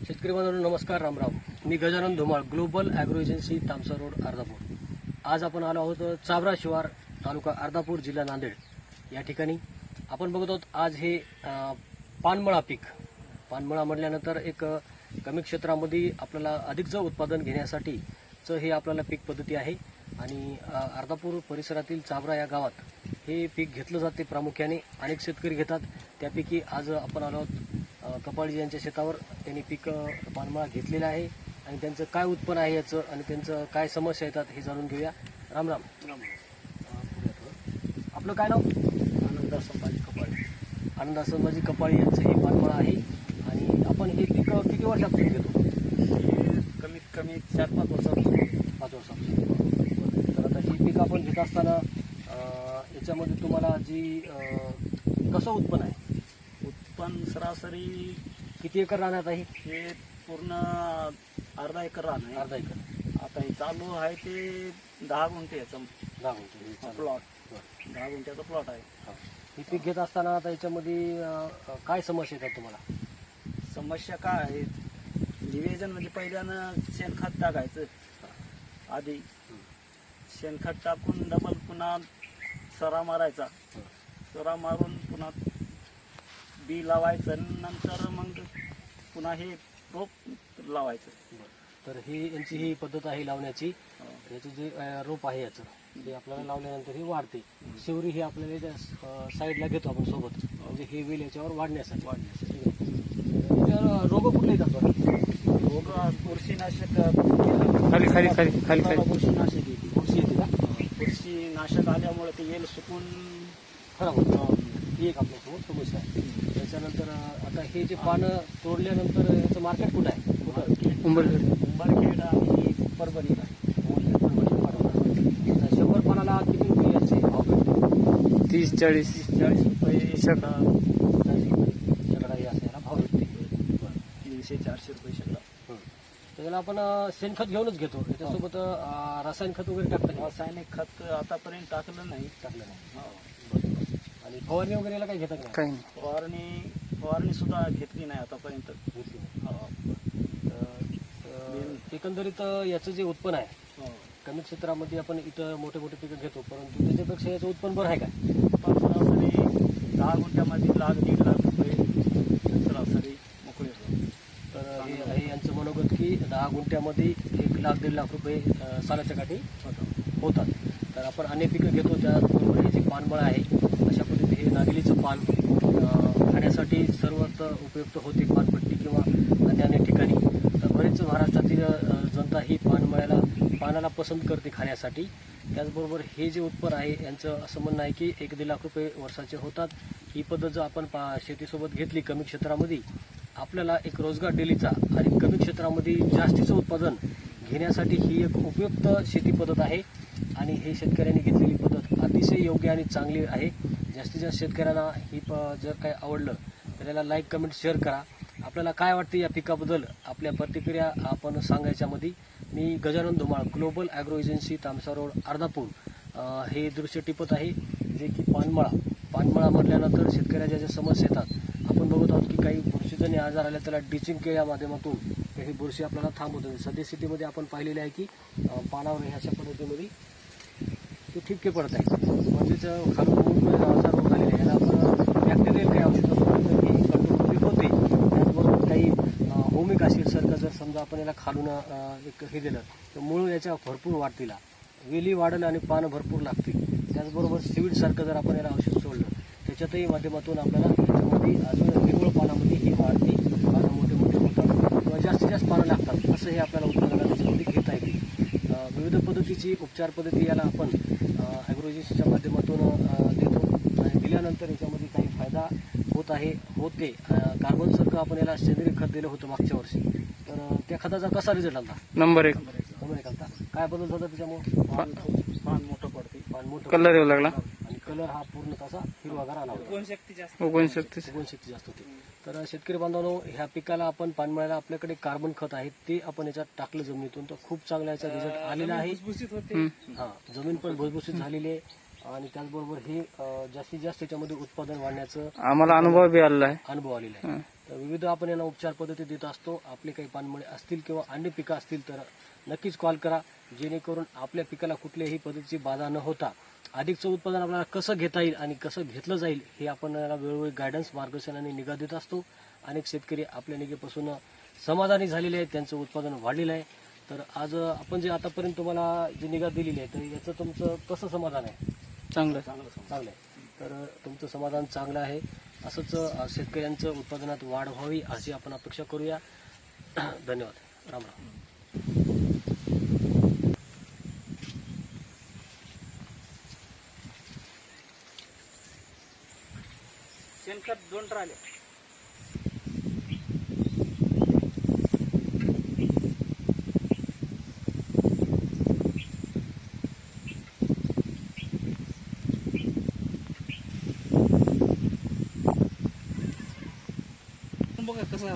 शेतकरी बांधवांनो नमस्कार, रामराम. मी Gajanan Dhumal, global agro agency, Tamsa road, Ardhapur. आज आपण आलो आहोत चावरा शिवार, तालुका अर्धापूर, जिल्हा नांदेड या ठिकाणी. आपण बघत आहोत आज हे पानमळा पीक. पानमळा म्हटल्यानंतर एक कमी क्षेत्रामध्ये आपल्याला अधिकचं उत्पादन घेण्यासाठीचं हे आपल्याला पीक पद्धती आहे. आणि अर्धापूर परिसरातील चावरा या गावात हे पीक घेतलं जाते प्रामुख्याने. अनेक शेतकरी घेतात. त्यापैकी आज आपण आलो आहोत कपाळजी यांच्या शेतावर. त्यांनी पीक पानमळा घेतलेलं आहे आणि त्यांचं काय उत्पन्न आहे याचं आणि त्यांचं काय समस्या येतात हे जाणून घेऊया. राम राम. आपलं काय नाव? आनंदा संभाजी कपाळे. आनंदा संभाजी कपाळे यांचं हे पानमळा आहे. आणि आपण हे पीक किती वर्षापासून घेतो? कमीत कमी 4-5 वर्षापासून. 5 वर्षापासून. तर आता ही पीक आपण घेत असताना याच्यामध्ये तुम्हाला जी कसं उत्पन्न आहे? उत्पन्न सरासरी किती एकर राहण्यात आहे? हे पूर्ण अर्धा एकर रान आहे. अर्धा एकर. आता हे चालू आहे ते 10 गुंठे याचं 10 गुंठे प्लॉट. 10 गुंठ्याचा प्लॉट आहे. ही पीक घेत असताना आता याच्यामध्ये काय समस्या येतात तुम्हाला? समस्या काय आहे? निवेदन म्हणजे पहिल्यानं शेणखत टाकायचं. आधी शेणखत टाकून डबल पुन्हा सरा मारायचा. सरा मारून पुन्हा बी लावायचं. नंतर मग पुन्हा हे रोप लावायचं. तर ही यांची ही पद्धत आहे लावण्याची. याचं जे रोप आहे याचं ते आपल्याला लावल्यानंतर हे वाढते. शिवरी ही आपल्याला त्या साईडला घेतो आपण सोबत, म्हणजे हे वेल याच्यावर वाढण्यासाठी. रोग कुठले येतात बरं? रोग बुरशीनाशक. खाली खाली खाली खाली खाली बुरशीनाशक येते. बुरशी येते का? बुरशीनाशक आल्यामुळे ते येल सुकून खराब होतं. ही एक आपल्यासमोर समस्या आहे. त्याच्यानंतर आता हे जे पानं तोडल्यानंतर याचं मार्केट कुठं आहे? कुठं? उंबरखेड आणि परभणीला. 100 पानाला किती रुपये याचे भाव भेटतो? 30-40 रुपये शेकडा. शेकडा हे असं याला भाव भेटते. 300-400 रुपये शेकडा. त्याला आपण शेणखत घेऊनच घेतो. त्याच्यासोबत रासायनिक खत वगैरे टाकतात का? रासायनिक खत आतापर्यंत टाकलं नाही. टाकलं नाही. आणि फवारणी वगैरे याला काही घेतात का? काही नाही. फवारणी सुद्धा घेतली नाही आतापर्यंत. घेतली नाही. एकंदरीत याचं जे उत्पन्न आहे कमी क्षेत्रामध्ये आपण इथं मोठे मोठे पिकं घेतो, परंतु त्याच्यापेक्षा याचं उत्पन्न बरं आहे का? सरासरी 10 गुंठ्यामध्ये 1,00,000-1.5 लाख रुपये सरासरी मोकळे होतात. तर हे आहे यांचं मनोगत की 10 गुंठ्यामध्ये 1,00,000-1.5 लाख रुपये सालाच्या काठी होतात. तर आपण अनेक पिकं घेतो, त्याचबरोबर हे जे पानमळा आहे अशा पद्धतीने हे नागलीचं पान खाण्यासाठी सर्वात उपयुक्त होते. पानपट्टी किंवा अन्य अनेक ठिकाणी तर बरेच महाराष्ट्रातील जनता ही पानाला पसंत करते खाण्यासाठी. त्याचबरोबर हे जे उत्पन्न आहे यांचं असं म्हणणं आहे की 1-1.5 लाख रुपये वर्षाचे होतात. ही पद्धत जर आपण शेतीसोबत घेतली कमी क्षेत्रामध्ये, आपल्याला एक रोजगार डेलीचा आणि कमी क्षेत्रामध्ये जास्तीचं उत्पादन घेण्यासाठी ही एक उपयुक्त शेती पद्धत आहे. आणि हे शेतकऱ्यांनी घेतलेली पद्धत अतिशय योग्य आणि चांगली आहे. जास्तीत जास्त शेतकऱ्यांना ही जर काय आवडलं तर त्याला लाईक, कमेंट, शेअर करा. आपल्याला काय वाटते या पिकाबद्दल आपल्या प्रतिक्रिया आपण सांगायच्यामध्ये. मी Gajanan Dhumal, global agro agency, Tamsa road, Ardhapur हे दृश्य टिपत आहे, जे की पानमळा म्हटल्यानंतर शेतकऱ्याच्या ज्या समस्या येतात. आपण बघत आहोत की काही बुरशीजन्य आजार आले, त्याला ड्रिचिंग केल्या माध्यमातून ही बुरशी आपल्याला थांबवते. सद्यस्थितीमध्ये आपण पाहिलेले आहे की पानावर ह्या अशा पद्धतीमध्ये ते ठिपके पडत आहेत, म्हणजेच खालून नावाचा रोग आलेला आहे. याला आपण बॅक्टेरियल काही औषधं ही कंट्रोल होते. त्याचबरोबर काही होमिक ॲसिडसारखं जर समजा आपण याला खालून एक हे दिलं तर मूळ याच्या भरपूर वाढतील, वेली वाढेल आणि पानं भरपूर लागतील. त्याचबरोबर सीवीडसारखं जर आपण याला औषध सोडलं त्याच्यातही माध्यमातून आपल्याला त्याच्यामध्ये अजून निव्वळ पानामध्ये ही वाढते, पानं मोठे मोठे होतात किंवा जास्तीत जास्त पानं लागतात. असं हे आपल्याला उत्पादनाला त्याच्यामध्ये घेता येते. विविध पद्धतीची उपचार पद्धती याला आपण ॲग्रोजेन्सीच्या माध्यमातून देतो आणि दिल्यानंतर याच्यामध्ये काही फायदा होते. कार्बनसारखं आपण याला सेंद्रिय खत दिलं होतं मागच्या वर्षी, तर त्या खताचा कसा रिझल्ट आला? नंबर 1. आलता. काय बदल झाला त्याच्यामुळे? पान मोठं पडते. पान मोठं कलर येऊ लागला आणि कलर हा पूर्ण तसा हिरवागार आला होता. उगवणशक्ती जास्त. उगवणशक्ती जास्त होती. तर शेतकरी बांधवांनो, ह्या पिकाला आपण पानमळ्याला आपल्याकडे कार्बन खत आहे ते आपण याच्यात टाकलं जमिनीतून, तर खूप चांगला याचा रिझल्ट आलेला आहे. जमीन पण भुसभुशीत झालेली आहे. आणि त्याचबरोबर हे जास्तीत जास्त याच्यामध्ये उत्पादन वाढण्याचं आम्हाला अनुभव बी आलेला आहे. अनुभव आलेला आहे. तर विविध आपण यांना उपचार पद्धती देत असतो. आपले काही पानमळे असतील किंवा अन्य पिकं असतील तर नक्कीच कॉल करा, जेणेकरून आपल्या पिकाला कुठल्याही पद्धतीची बाधा न होता अधिकचं उत्पादन आपल्याला कसं घेता येईल आणि कसं घेतलं जाईल हे आपण याला वेळोवेळी गायडन्स मार्गदर्शन आणि निगा देत असतो. अनेक शेतकरी आपल्या निगेपासून समाधानी झालेले आहेत, त्यांचं उत्पादन वाढलेलं आहे. तर आज आपण जे आतापर्यंत तुम्हाला जी निगा दिलेली आहे तर याचं तुमचं कसं समाधान आहे? चांगलं चांगलं आहे. तर तुमचं समाधान चांगलं आहे. असंच शेतकऱ्यांचं उत्पादनात वाढ व्हावी अशी आपण अपेक्षा करूया. धन्यवाद. राम राम. शेणखत 2 ट्राले. बघा कसं